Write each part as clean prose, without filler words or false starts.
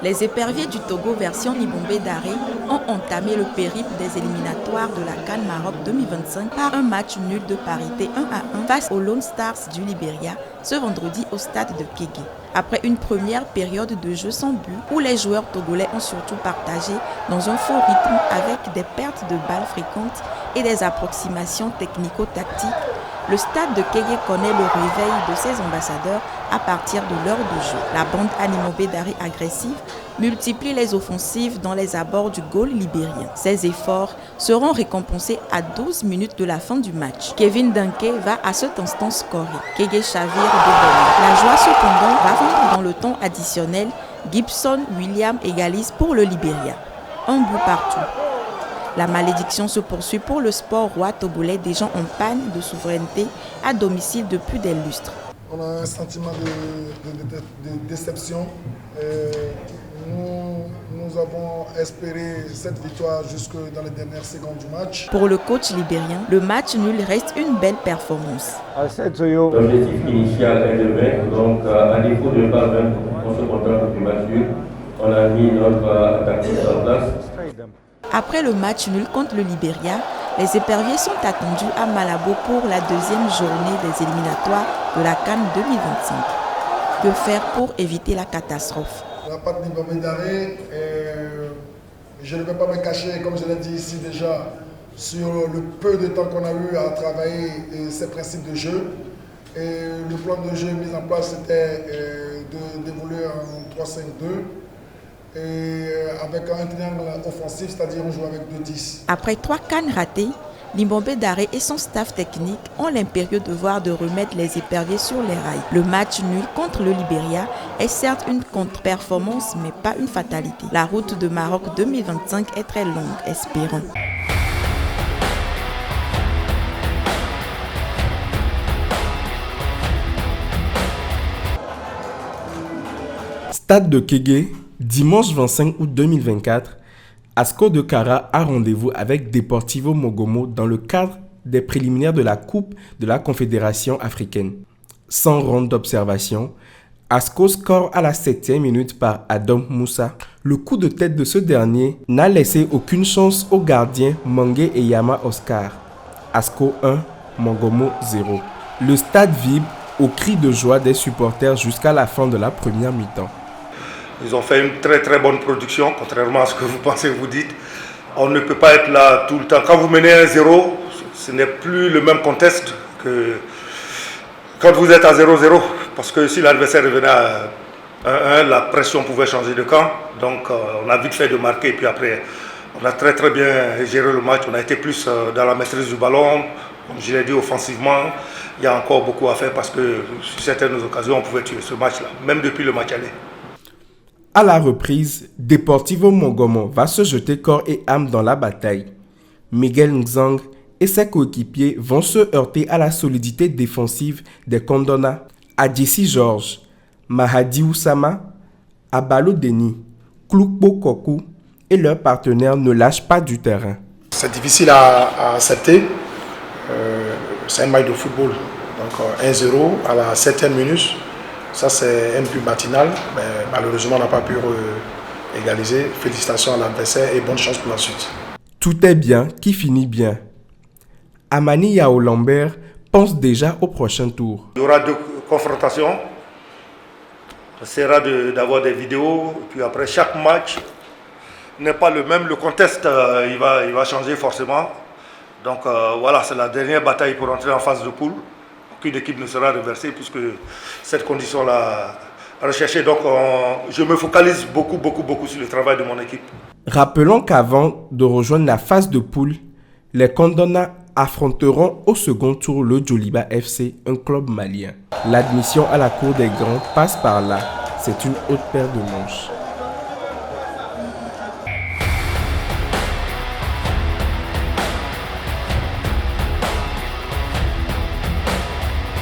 Les éperviers du Togo version Libombé Daré ont entamé le périple des éliminatoires de la CAN Maroc 2025 par un match nul de parité 1-1 face aux Lone Stars du Libéria ce vendredi au stade de Kégué. Après une première période de jeu sans but où les joueurs togolais ont surtout partagé dans un faux rythme avec des pertes de balles fréquentes et des approximations technico-tactiques, le stade de Kégué connaît le réveil de ses ambassadeurs à partir de l'heure de jeu. La bande Animobé Daré agressive multiplie les offensives dans les abords du goal libérien. Ces efforts seront récompensés à 12 minutes de la fin du match. Kevin Danke va à cet instant scorer. Kégué chavire de bonne. La joie cependant va vendre dans le temps additionnel. Gibson William égalise pour le Libéria. Un but partout. La malédiction se poursuit pour le sport roi togolais déjà en panne de souveraineté à domicile depuis des lustres. On a un sentiment de déception. Nous avons espéré cette victoire jusque dans les dernières secondes du match. Pour le coach libérien, le match nul reste une belle performance. L'objectif initial est de vaincre, donc à défaut de ne pas vaincre, on se contente du match nul. On a mis notre attaque en place. Après le match nul contre le Libéria, les éperviers sont attendus à Malabo pour la deuxième journée des éliminatoires de la CAN 2025. Que faire pour éviter la catastrophe? La patte Libombé Daré, je ne vais pas me cacher, comme je l'ai dit ici déjà, sur le peu de temps qu'on a eu à travailler ces principes de jeu. Et le plan de jeu mis en place, c'était d'évoluer en 3-5-2. Et avec un triangle offensif, c'est-à-dire on joue avec 2-10. Après 3 cannes ratées, Libombé Daré et son staff technique ont l'impérieux devoir de remettre les éperviers sur les rails. Le match nul contre le Libéria est certes une contre-performance, mais pas une fatalité. La route de Maroc 2025 est très longue, espérons. Stade de Kégué, dimanche 25 août 2024, Asco de Kara a rendez-vous avec Deportivo Mogomo dans le cadre des préliminaires de la Coupe de la Confédération africaine. Sans ronde d'observation, Asco score à la 7e minute par Adam Moussa. Le coup de tête de ce dernier n'a laissé aucune chance aux gardiens Mangué et Yama Oscar. Asco 1, Mogomo 0. Le stade vibre au cri de joie des supporters jusqu'à la fin de la première mi-temps. Ils ont fait une très très bonne production, contrairement à ce que vous pensez, vous dites. On ne peut pas être là tout le temps. Quand vous menez 1-0, ce n'est plus le même contexte que quand vous êtes à 0-0. Parce que si l'adversaire revenait à 1-1, la pression pouvait changer de camp. Donc on a vite fait de marquer. Et puis après, on a très très bien géré le match. On a été plus dans la maîtrise du ballon. Comme je l'ai dit, offensivement, il y a encore beaucoup à faire parce que sur certaines occasions, on pouvait tuer ce match-là, même depuis le match aller. À la reprise, Deportivo Mogomo va se jeter corps et âme dans la bataille. Miguel Nzang et ses coéquipiers vont se heurter à la solidité défensive des Kondona, Adjessi Georges, Mahadi Oussama, Abalo Deni, Kloukbo Kokou et leurs partenaires ne lâchent pas du terrain. C'est difficile à accepter. C'est un match de football. Donc 1-0 à la 7e minute. Ça, c'est un but matinal, mais malheureusement, on n'a pas pu égaliser. Félicitations à l'adversaire et bonne chance pour la suite. Tout est bien qui finit bien. Amani Yao Lambert pense déjà au prochain tour. Il y aura 2 confrontations. On essaiera d'avoir des vidéos. Et puis après, chaque match n'est pas le même. Le contexte, il va changer forcément. Donc voilà, c'est la dernière bataille pour entrer en phase de poule. Aucune équipe ne sera reversée puisque cette condition-là recherchée. Donc je me focalise beaucoup sur le travail de mon équipe. Rappelons qu'avant de rejoindre la phase de poule, les Kondona affronteront au second tour le Djoliba FC, un club malien. L'admission à la cour des grands passe par là. C'est une haute paire de manches.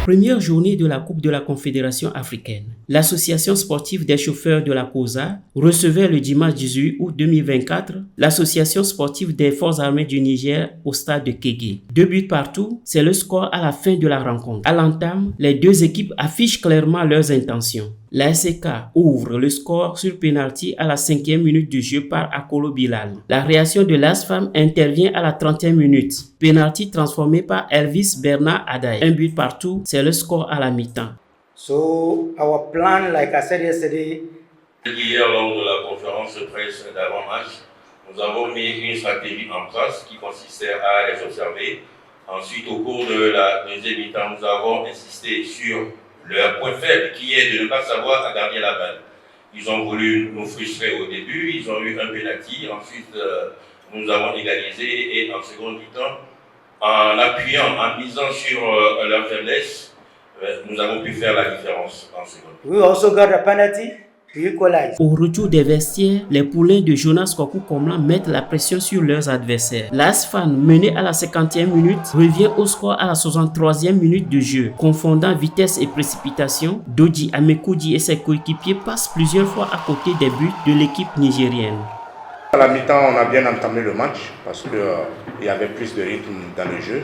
Première journée de la Coupe de la Confédération africaine. L'association sportive des chauffeurs de la COSA recevait le dimanche 18 août 2024 l'association sportive des forces armées du Niger au stade de Kégué. 2 buts partout, c'est le score à la fin de la rencontre. À l'entame, les deux équipes affichent clairement leurs intentions. La SK ouvre le score sur pénalty à la 5e minute du jeu par Akolo Bilal. La réaction de l'ASFAM intervient à la 30e minute. Pénalty transformé par Elvis Bernard Adaye. Un but partout, c'est le score à la mi-temps. So our plan, like I said yesterday, hier lors de la conférence de presse d'avant-match, nous avons mis une stratégie en place qui consistait à les observer. Ensuite, au cours de la deuxième mi-temps, nous avons insisté sur leur point faible, qui est de ne pas savoir garder la balle. Ils ont voulu nous frustrer au début, ils ont eu un pénalty, ensuite nous avons égalisé et en seconde mi-temps, en appuyant, en misant sur leur faiblesse, nous avons pu faire la différence en seconde. we also got a penalty to equalize. Au retour des vestiaires, les poulains de Jonas Kwaku Komla mettent la pression sur leurs adversaires. L'ASFAN, mené à la 50e minute, revient au score à la 63e minute de jeu. Confondant vitesse et précipitation, Doji Amekoudi et ses coéquipiers passent plusieurs fois à côté des buts de l'équipe nigérienne. À la mi-temps, on a bien entamé le match parce qu'il y avait plus de rythme dans le jeu.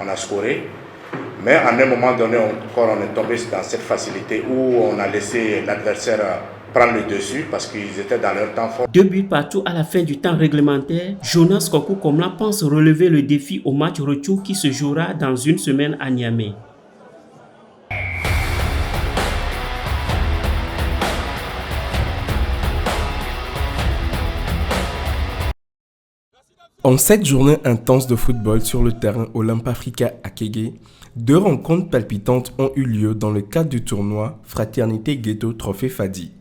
On a scoré. Mais à un moment donné, on est tombé dans cette facilité où on a laissé l'adversaire prendre le dessus parce qu'ils étaient dans leur temps fort. 2 buts partout à la fin du temps réglementaire, Jonas Kwaku Komla pense relever le défi au match retour qui se jouera dans une semaine à Niamey. En cette journée intense de football sur le terrain Olympe-Africa à Kégué, 2 rencontres palpitantes ont eu lieu dans le cadre du tournoi Fraternité Ghetto Trophée Fadi.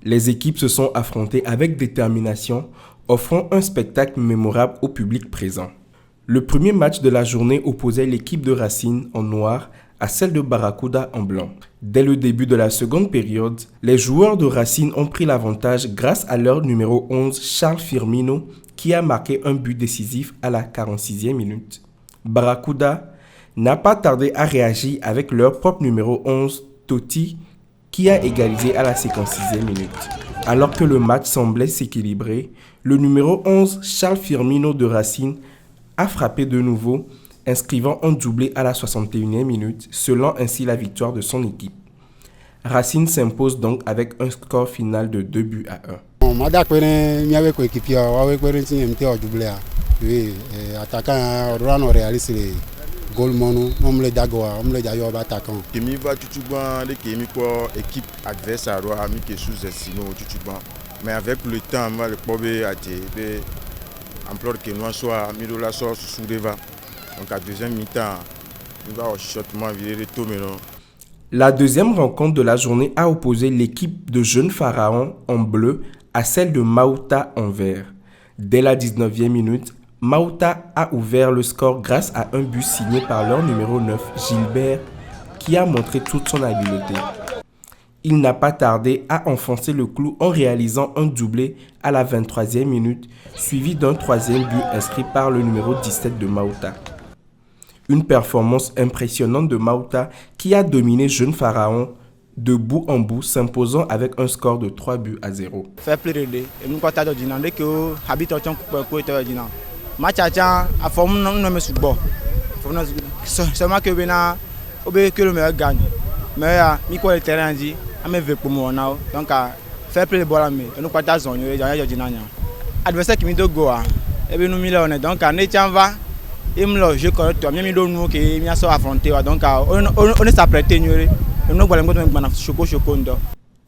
Les équipes se sont affrontées avec détermination, offrant un spectacle mémorable au public présent. Le premier match de la journée opposait l'équipe de Racine en noir à celle de Barracuda en blanc. Dès le début de la seconde période, les joueurs de Racine ont pris l'avantage grâce à leur numéro 11 Charles Firmino qui a marqué un but décisif à la 46e minute. Barracuda n'a pas tardé à réagir avec leur propre numéro 11 Totti qui a égalisé à la 56e minute. Alors que le match semblait s'équilibrer, le numéro 11 Charles Firmino de Racine a frappé de nouveau, inscrivant un doublé à la 61e minute, scellant ainsi la victoire de son équipe. Racine s'impose donc avec un score final de 2 buts à 1. Kemi va tutuban de Kemi pour équipe adversaire a mis que sous-estimé au tutuban. Mais avec le temps, on va le probé à te ampleur que nous soit mis de la sauce sous devant. Donc à deuxième mi-temps, nous va au chutement virer tout maintenant. La deuxième rencontre de la journée a opposé l'équipe de Jeunes Pharaons en bleu à celle de Maouta en vert. Dès la 19e minute, Maouta a ouvert le score grâce à un but signé par leur numéro 9, Gilbert, qui a montré toute son habileté. Il n'a pas tardé à enfoncer le clou en réalisant un doublé à la 23e minute, suivi d'un troisième but inscrit par le numéro 17 de Maouta. Une performance impressionnante de Maouta qui a dominé Jeunes Pharaons de bout en bout, s'imposant avec un score de 3 buts à 0. Adversaire qui me do go et bien nous millionnaires donc en étant va et me le jeu correct toi même nous que il a so affronter donc on est s'apprêter nous nous voilà ngona choco ndo.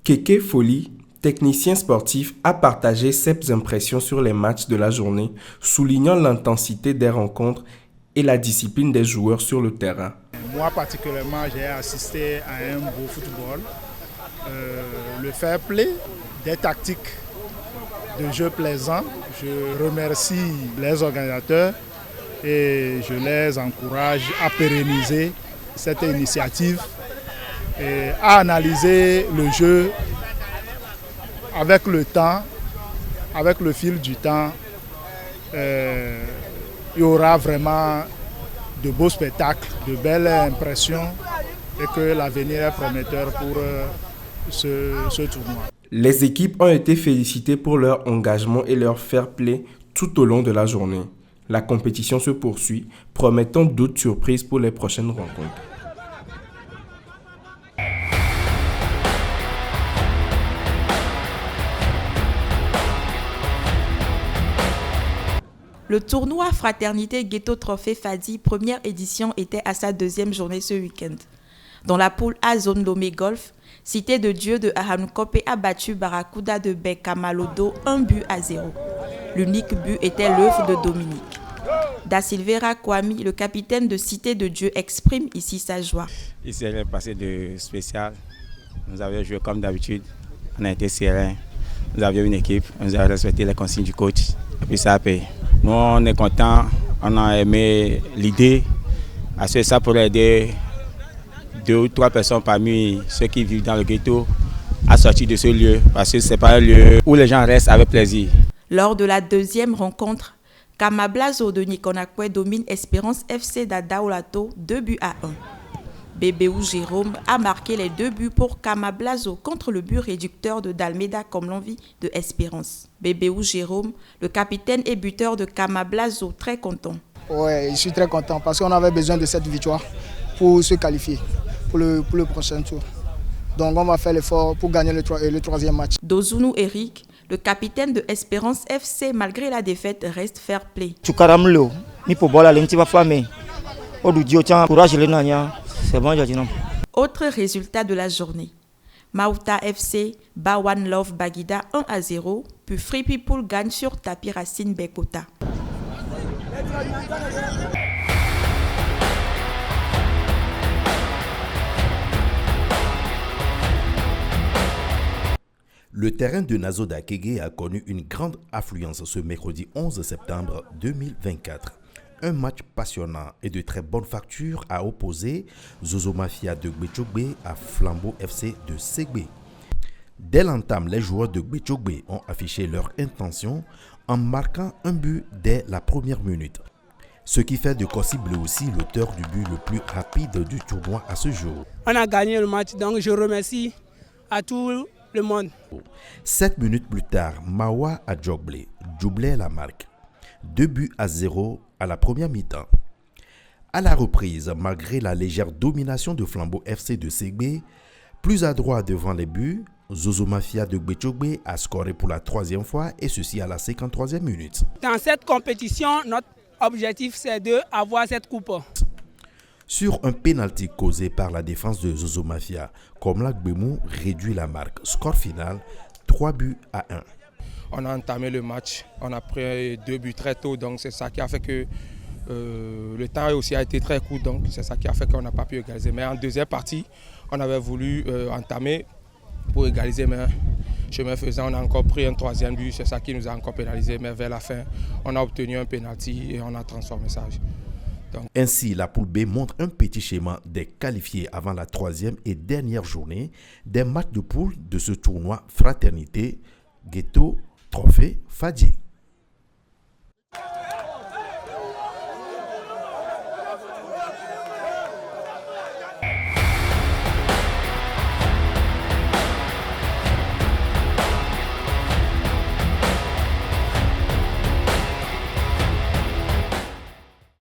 Keke Foli, technicien sportif, a partagé ses impressions sur les matchs de la journée, soulignant l'intensité des rencontres et la discipline des joueurs sur le terrain. Moi particulièrement, j'ai assisté à un beau football, le fair play, des tactiques de jeu plaisant. Je remercie les organisateurs et je les encourage à pérenniser cette initiative et à analyser le jeu avec le temps, avec le fil du temps. Il y aura vraiment de beaux spectacles, de belles impressions et que l'avenir est prometteur pour ce tournoi. Les équipes ont été félicitées pour leur engagement et leur fair play tout au long de la journée. La compétition se poursuit, promettant d'autres surprises pour les prochaines rencontres. Le tournoi Fraternité Ghetto Trophée Fadi, première édition, était à sa deuxième journée ce week-end. Dans la poule A zone Lomé Golf, Cité de Dieu de Ahanukope a battu Barracuda de Bekamalodo 1-0. L'unique but était l'œuvre de Dominique. Da Silveira Kwame, le capitaine de Cité de Dieu, exprime ici sa joie. Il s'est passé de spécial. Nous avions joué comme d'habitude. On a été serein. Nous avions une équipe. Nous avons respecté les consignes du coach. Et puis ça a payé. Nous, on est contents. On a aimé l'idée. Parce que ça pourrait aider 2 ou 3 personnes parmi ceux qui vivent dans le ghetto à sortir de ce lieu. Parce que ce n'est pas un lieu où les gens restent avec plaisir. Lors de la deuxième rencontre, Kamablazo de Nikonakwe domine Espérance FC d'Adaolato 2-1. Bébéou Jérôme a marqué les 2 buts pour Kamablazo contre le but réducteur de Dalmeda comme l'envie de Espérance. Bébéou Jérôme, le capitaine et buteur de Kamablazo, très content. Oui, je suis très content parce qu'on avait besoin de cette victoire pour se qualifier pour le prochain tour. Donc on va faire l'effort pour gagner le troisième match. Dozunu Eric, le capitaine de Espérance FC, malgré la défaite, reste fair play. Autre résultat de la journée. Mauta FC bat One Love Baguida 1-0, puis Free People gagne sur tapis Racine Bekota. Le terrain de Nazo d'Akege a connu une grande affluence ce mercredi 11 septembre 2024. Un match passionnant et de très bonne facture a opposé Zozo Mafia de Gbetchogbe à Flambeau FC de Segbe. Dès l'entame, les joueurs de Gbetchogbe ont affiché leur intention en marquant un but dès la première minute. Ce qui fait de Kossi Bleu aussi l'auteur du but le plus rapide du tournoi à ce jour. On a gagné le match, donc je remercie à tout le monde. 7 minutes plus tard, Mawa a Djogblé doublé la marque. 2-0 à la première mi-temps. À la reprise, malgré la légère domination de Flambeau FC de Segbe, plus adroit devant les buts, Zozo Mafia de Gbetchogbe a scoré pour la 3e fois et ceci à la 53e minute. Dans cette compétition, notre objectif c'est d'avoir cette coupe. Sur un pénalty causé par la défense de Zozo Mafia, Komla Gbemou réduit la marque. Score final 3-1. On a entamé le match, on a pris 2 buts très tôt, donc c'est ça qui a fait que le temps aussi a été très court, donc c'est ça qui a fait qu'on n'a pas pu égaliser. Mais en deuxième partie, on avait voulu entamer pour égaliser, mais chemin faisant, on a encore pris un 3e but, c'est ça qui nous a encore pénalisé. Mais vers la fin, on a obtenu un pénalty et on a transformé ça. Donc. Ainsi, la poule B montre un petit schéma des qualifiés avant la 3e et dernière journée des matchs de poule de ce tournoi Fraternité Ghetto Trophée Fadi.